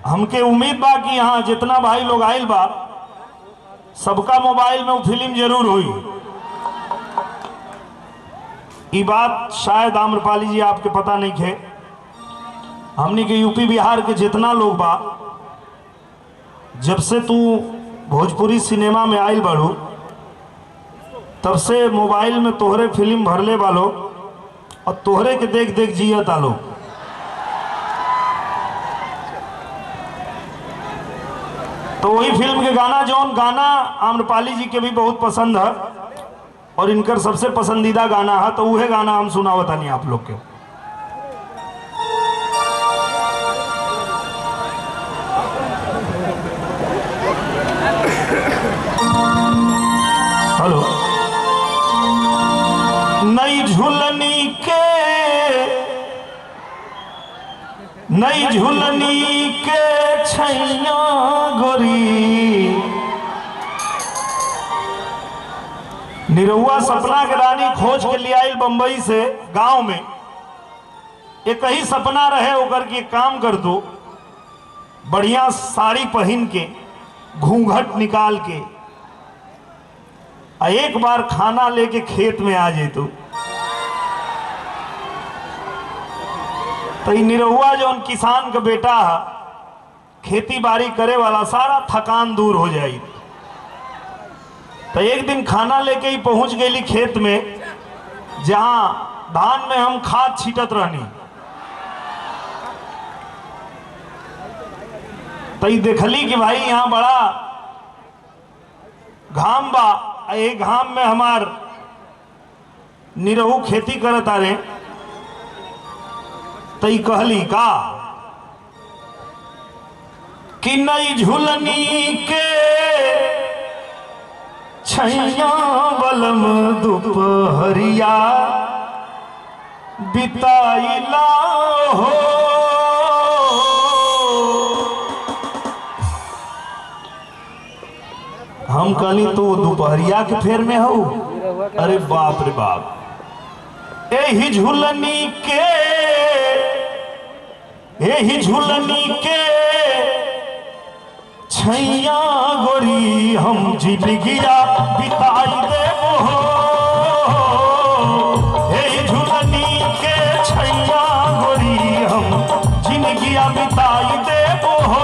हमके उम्मीद बा कि यहाँ जितना भाई लोग आयल बा सबका मोबाइल में वो फिल्म जरूर हुई। ये बात शायद आम्रपाली जी आपके पता नहीं थे। हमने के यूपी बिहार के जितना लोग बा, जब से तू भोजपुरी सिनेमा में आयल बाड़ू तब से मोबाइल में तोहरे फिल्म भरले वालो और तोहरे के देख देख जियत आलो। तो वही फिल्म के गाना, जौन गाना आम्रपाली जी के भी बहुत पसंद है और इनकर सबसे पसंदीदा गाना है, तो वह गाना हम सुनावतानी आप लोग के। हेलो। नई झुलनी के छैया गोरी, निरहुआ सपना के रानी खोज के लिए आयल बंबई से गांव में। एक ही सपना रहे ओकर के काम कर दो, बढ़िया साड़ी पहन के घूंघट निकाल के एक बार खाना लेके खेत में आ जाए तो निरहुआ जो किसान का बेटा है, खेती बाड़ी करे वाला, सारा थकान दूर हो जाए। तो एक दिन खाना लेके ही पहुंच गई खेत में, जहां धान में हम खाद छीटत रहनी। तो देखली कि भाई यहाँ बड़ा घाम बा, एक घाम में हमार निरहू खेती करत आ रहे। तई कहली का कि नई झुलनी के छैया बलम दोपहरिया बिताइला हो। हम कहली तो दोपहरिया के फेर में हो। अरे बाप रे बाप। यही झुलनी के छैया गोरी हम जिंदगिया बिताई देबो हो। यही झुलनी के छैया गोरी हम जिंदगिया बिताई देबो हो।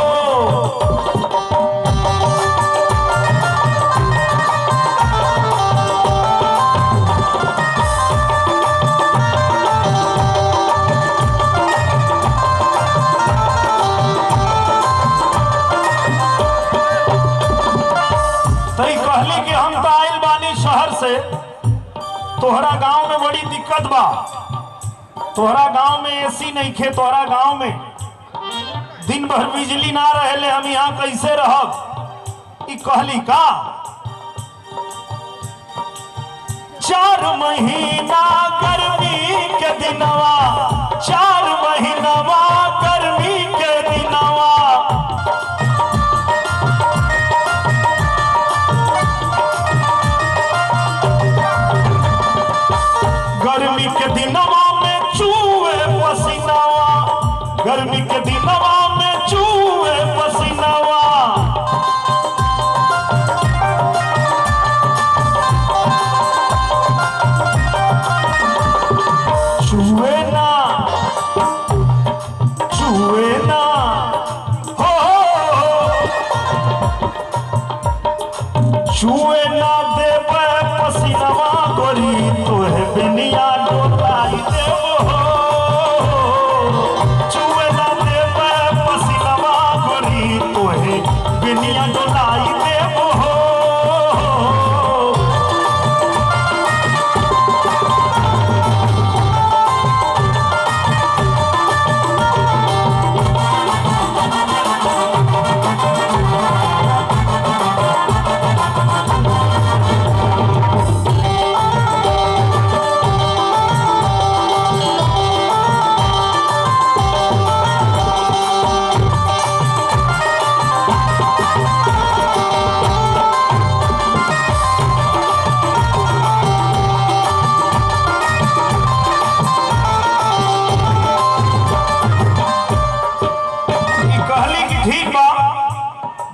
तोहरा गांव में बड़ी दिक्कत बा, तोहरा गांव में एसी नहीं खे, तोहरा गांव में दिन भर बिजली ना रहे, हम यहाँ कैसे रहब। ई कहली का 4 महीना गर्मी के दिनवा, 4 महीनवा गर्मी के दिनवा, गर्मी के दिनवा में चूहे पसीनावा, गर्मी के दिनवा में चूहे पसीनावा। चूहे ना हो, चूहे ना देवे पसीनावा गोरी तोहे बिनिया डोलाई देबो हो। चूहे ना देवे पसीनावा गोरी तोहे बिनिया डोलाई देबो हो।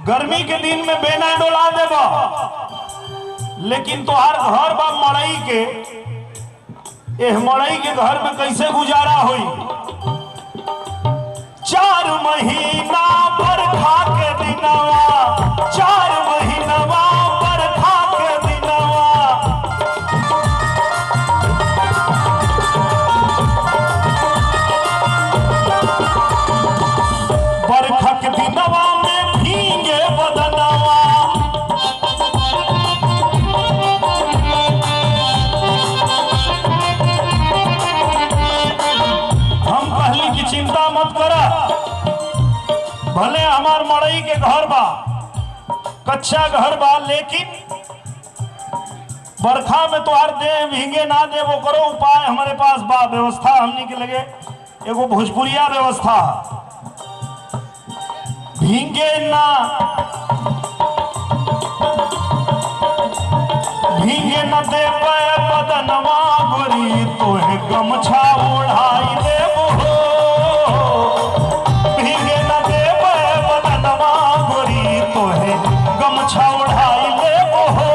गर्मी के दिन में बेना डोला देबा, लेकिन तोहार घर बा मड़ई के, एह मड़ई के घर में कैसे गुजारा होई। 4 महीना बरखा के दिनवा, 4 महीनवा बरखा के दिनवा, बरखा के दिनवा में भीगे बदनवा। हम कहली की चिंता मत करा, भले हमार मड़ई के घर बा, कच्चा घर बा, लेकिन बरखा में तोहार देह भीगे ना दे, वो करो उपाय हमारे पास बा, व्यवस्था हमनी के लगे एगो भोजपुरिया व्यवस्था। भीगे ना, भीगे न दे बदनवा गोरी, तोहे गमछा ओढ़ाई देबो हो। भीगे न दे बदनवा गोरी, तोहे गमछा ओढ़ाई देबो हो।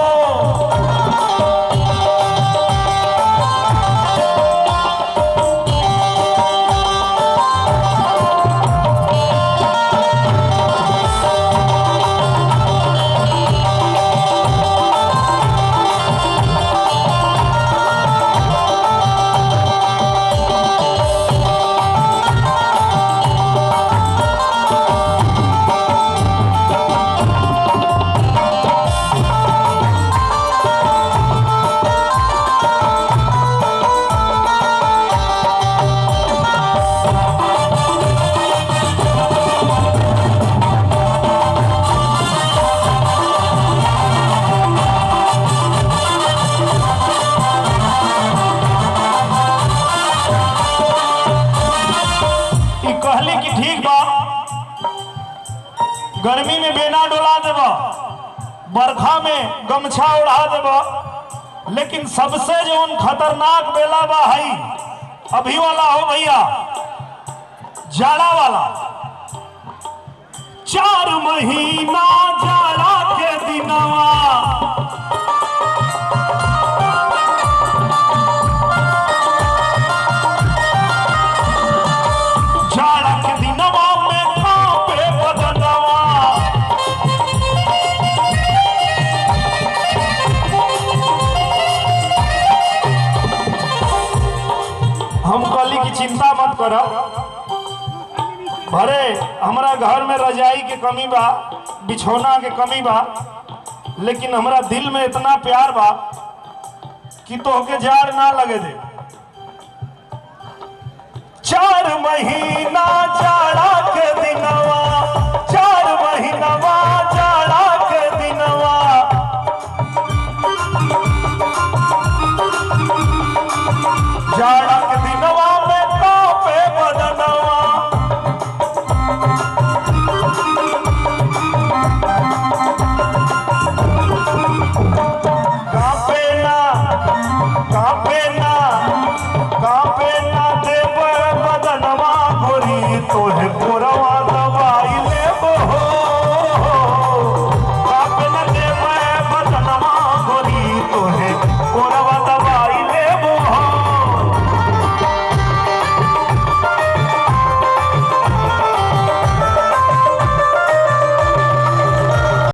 गर्मी में बेना डोला देबा, बरखा में गमछा उड़ा देबा, लेकिन सबसे जो खतरनाक बेला बा है अभी वाला हो भैया, जाड़ा वाला। 4 महीना जाड़ा के दिनवा, जाड़ा के दिनवा में कांपे बदनवा। हम कहली की चिंता मत कर, भरे हमारा घर में रजाई के कमी बा, बिछौना के कमी बा, लेकिन हमारा दिल में इतना प्यार बा कि तोहके जाड़ ना लगे दे। 4 महीना जाड़